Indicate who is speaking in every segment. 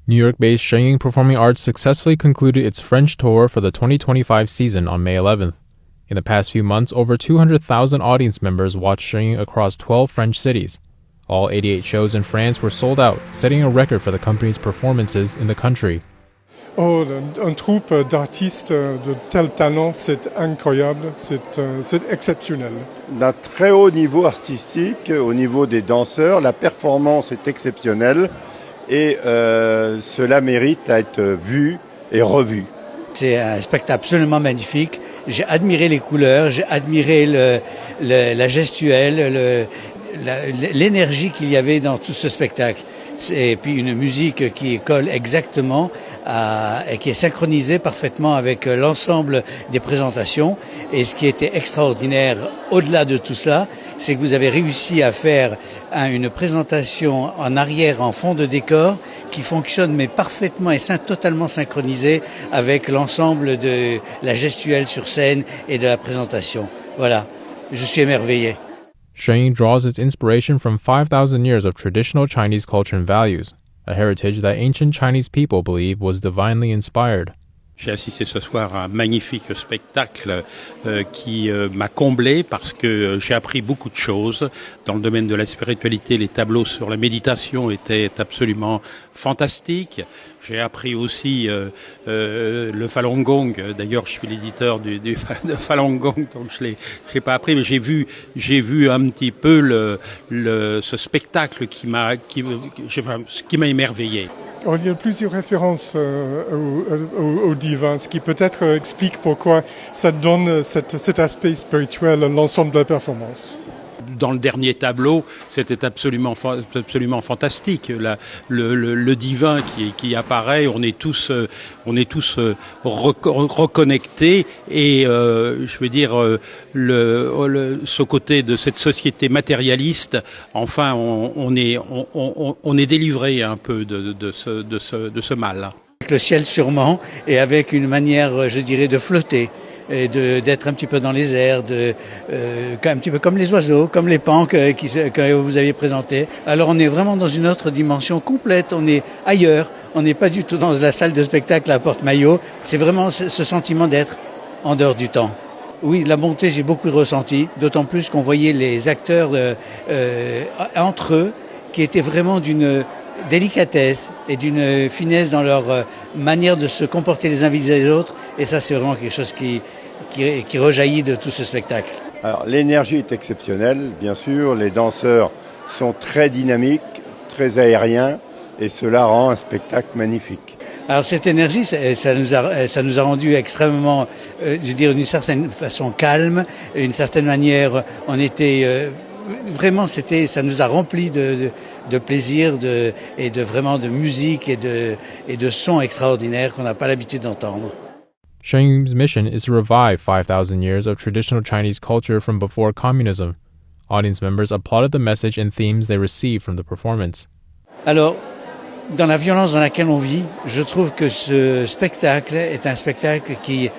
Speaker 1: New York-based Shenyang Performing Arts successfully concluded its French tour for the 2025 season on May 11th. In the past few months, over 200,000 audience members watched Shenyang across 12 French cities. All 88 shows in France were sold out, setting a record for the company's performances in the country.
Speaker 2: Oh, un troupe d'artistes de tel talent, c'est incroyable, c'est exceptionnel.
Speaker 3: D'un très haut niveau artistique, au niveau des danseurs, la performance est exceptionnelle et cela mérite à être vu et revu.
Speaker 4: C'est un spectacle absolument magnifique. J'ai admiré les couleurs, j'ai admiré la gestuelle, l'énergie qu'il y avait dans tout ce spectacle. Et puis une musique qui colle exactement et qui est synchronisée parfaitement avec l'ensemble des présentations. Et ce qui était extraordinaire au-delà de tout cela, c'est que vous avez réussi à faire une présentation en arrière, en fond de décor, qui fonctionne mais parfaitement et totalement synchronisée avec l'ensemble de la gestuelle sur scène et de la présentation. Voilà, je suis émerveillé.
Speaker 1: Shenyang draws its inspiration from 5,000 years of traditional Chinese culture and values, a heritage that ancient Chinese people believe was divinely inspired.
Speaker 5: J'ai assisté ce soir à un magnifique spectacle qui m'a comblé parce que j'ai appris beaucoup de choses. Dans le domaine de la spiritualité, les tableaux sur la méditation étaient absolument fantastiques. J'ai appris aussi le Falun Gong. D'ailleurs, je suis l'éditeur de Falun Gong, donc je l'ai pas appris, mais j'ai vu un petit peu ce spectacle qui m'a émerveillé.
Speaker 2: Il y a plusieurs références au divin, ce qui peut-être explique pourquoi ça donne cet aspect spirituel à l'ensemble de la performance.
Speaker 5: Dans le dernier tableau, c'était absolument fantastique. Le divin qui apparaît, on est tous reconnectés et je veux dire ce côté de cette société matérialiste. Enfin, on est délivré un peu de ce mal.
Speaker 4: Avec le ciel sûrement et avec une manière, je dirais, de flotter. Et d'être un petit peu dans les airs, un petit peu comme les oiseaux, comme les pans que vous aviez présentés. Alors on est vraiment dans une autre dimension complète, on est ailleurs, on n'est pas du tout dans la salle de spectacle à Porte-Maillot. C'est vraiment ce sentiment d'être en dehors du temps. Oui, la bonté, j'ai beaucoup ressenti, d'autant plus qu'on voyait les acteurs entre eux qui étaient vraiment d'une délicatesse et d'une finesse dans leur manière de se comporter les uns vis-à-vis des autres. Et ça, c'est vraiment quelque chose qui rejaillit de tout ce spectacle.
Speaker 3: Alors, l'énergie est exceptionnelle, bien sûr. Les danseurs sont très dynamiques, très aériens, et cela rend un spectacle magnifique.
Speaker 4: Alors, cette énergie, ça nous a rendu extrêmement, je veux dire, d'une certaine façon calme, d'une certaine manière, on était vraiment, ça nous a rempli de plaisir et vraiment de musique et de sons extraordinaires qu'on n'a pas l'habitude d'entendre.
Speaker 1: Shenyang's mission is to revive 5,000 years of traditional Chinese culture from before communism. Audience members applauded the message and themes they received from the performance.
Speaker 4: Alors, dans la violence dans laquelle on vit, je trouve que ce spectacle est un spectacle qui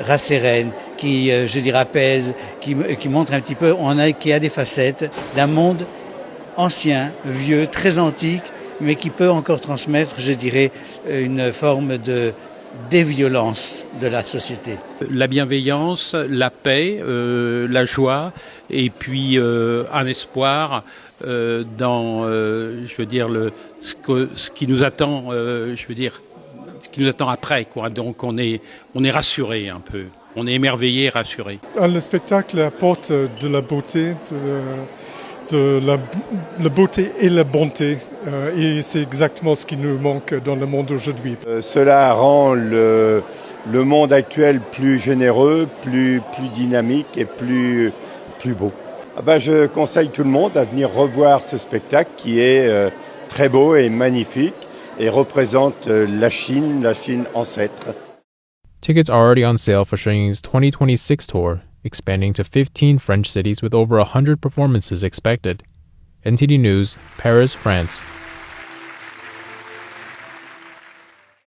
Speaker 4: rassérène, qui, je dirais, apaise, qui montre un petit peu, qui a des facettes d'un monde ancien, vieux, très antique, mais qui peut encore transmettre, je dirais, une forme de déviolence de la société.
Speaker 5: La bienveillance, la paix, la joie, et puis un espoir dans, je veux dire, ce qui nous attend, je veux dire, ce qui nous attend après, quoi. Donc on est rassuré un peu, on est émerveillé, rassuré.
Speaker 2: Le spectacle apporte de la beauté, la beauté et la bonté, et c'est exactement ce qui nous manque dans le monde aujourd'hui.
Speaker 3: Cela rend le monde actuel plus généreux, plus dynamique et plus beau. Je conseille tout le monde à venir revoir ce spectacle qui est très beau et magnifique et représente la Chine ancêtre.
Speaker 1: Tickets are already on sale for Shenyang's 2026 tour, expanding to 15 French cities with over 100 performances expected. NTD News, Paris, France.